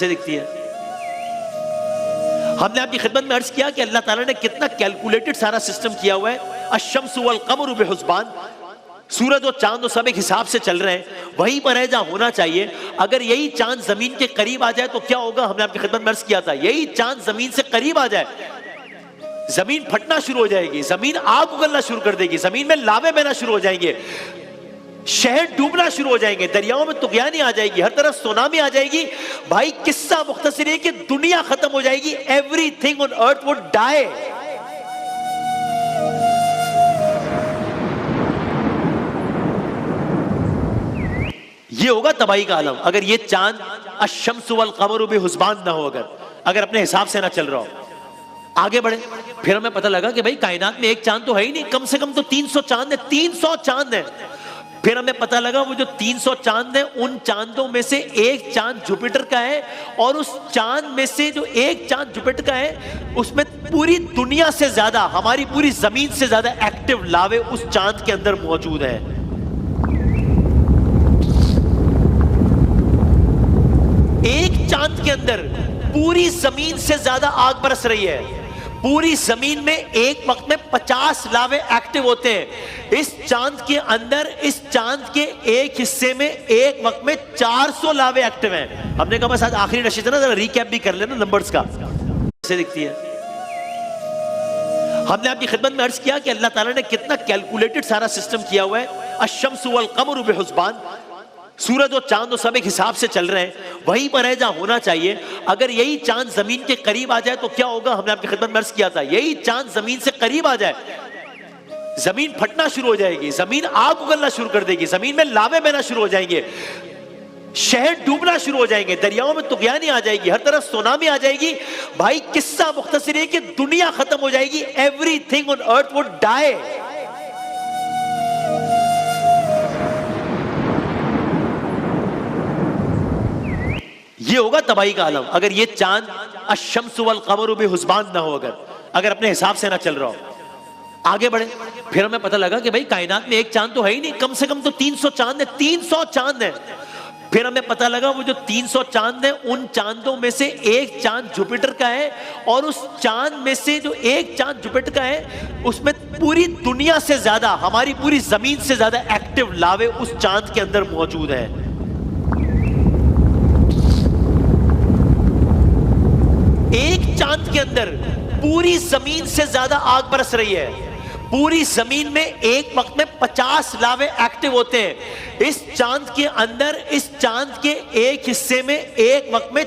سے دکھتی ہے. ہم نے آپ کی خدمت میں عرض کیا کہ اللہ تعالیٰ نے کتنا کیلکولیٹڈ سارا سسٹم کیا ہوا ہے. الشمس والقمر بحسبان، سورج اور چاند سب ایک حساب سے چل رہے ہیں، وہیں پر ہے جہاں ہونا چاہیے. اگر یہی چاند زمین کے قریب آ جائے تو کیا ہوگا؟ ہم نے آپ کی خدمت میں عرض کیا تھا یہی چاند زمین سے قریب آ جائے زمین پھٹنا شروع ہو جائے گی، زمین آگ اگلنا شروع کر دے گی، زمین میں لاوے بہنا شروع ہو جائیں گے، شہر ڈوبنا شروع ہو جائیں گے، دریاؤں میں طغیانی آ جائے گی، ہر طرف سونامی آ جائے گی. بھائی قصہ مختصر ہے کہ دنیا ختم ہو جائے گی. Everything on earth would die. یہ ہوگا تباہی کا عالم اگر یہ چاند الشمس والقمر بحسبان نہ ہو، اگر اپنے حساب سے نہ چل رہا ہو. آگے بڑھے، پھر ہمیں پتہ لگا کہ بھائی کائنات میں ایک چاند تو ہے ہی نہیں، کم سے کم تو 300 چاند ہیں، 300 چاند ہیں. پھر ہمیں پتہ لگا وہ جو 300 چاند ہیں ان چاندوں میں سے ایک چاند جوپیٹر کا ہے، اور اس چاند میں سے جو ایک چاند جوپیٹر کا ہے اس میں پوری دنیا سے زیادہ، ہماری پوری زمین سے زیادہ ایکٹیو لاوے اس چاند کے اندر موجود ہیں. ایک چاند کے اندر پوری زمین سے زیادہ آگ برس رہی ہے. پوری زمین میں ایک وقت میں 50 لاوے ایکٹیو ہوتے ہیں. اس چاند کے اندر، اس چاند کے ایک حصے میں ایک وقت میں 400 لاوے ایکٹیو ہیں. ہم نے کہا بس آج آخری نشست ہے نا، ذرا ریکیپ بھی کر لینا نمبرز کا. سے دکھتی ہے. ہم نے آپ کی خدمت میں عرض کیا کہ اللہ تعالیٰ نے کتنا کیلکولیٹڈ سارا سسٹم کیا ہوا ہے. الشمس والقمر بحسبان، سورج اور چاند سب ایک حساب سے چل رہے ہیں، وہیں پر ہے جہاں ہونا چاہیے. اگر یہی چاند زمین کے قریب آ جائے تو کیا ہوگا؟ ہم نے آپ کی خدمت میں عرض کیا تھا یہی چاند زمین سے قریب آ جائے زمین پھٹنا شروع ہو جائے گی، زمین آگ اگلنا شروع کر دے گی، زمین میں لاوے بہنا شروع ہو جائیں گے، شہر ڈوبنا شروع ہو جائیں گے، دریاؤں میں طغیانی آ جائے گی، ہر طرف سونامی آ جائے گی. بھائی قصہ مختصر ہے کہ دنیا ختم ہو جائے گی. Everything on earth would die. یہ ہوگا تباہی کا عالم اگر یہ چاند الشمس والقمر بحسبان نہ ہو، اگر اپنے حساب سے نہ چل رہا ہو. آگے بڑھے، پھر ہمیں پتہ لگا کہ بھائی کائنات میں ایک چاند تو ہے ہی نہیں، کم سے کم تو 300 چاند ہیں، 300 چاند ہیں. پھر ہمیں پتہ لگا وہ جو 300 چاند ہیں ان چاندوں میں سے ایک چاند جوپیٹر کا ہے، اور اس چاند میں سے جو ایک چاند جوپیٹر کا ہے اس میں پوری دنیا سے زیادہ، ہماری پوری زمین سے زیادہ ایکٹیو لاوے اس چاند کے اندر موجود ہیں. ایک چاند کے اندر پوری زمین سے زیادہ آگ برس رہی ہے. پوری زمین میں ایک وقت میں 50 لاوے ایکٹیو ہوتے ہیں. اس چاند کے اندر، اس چاند کے ایک حصے میں ایک وقت میں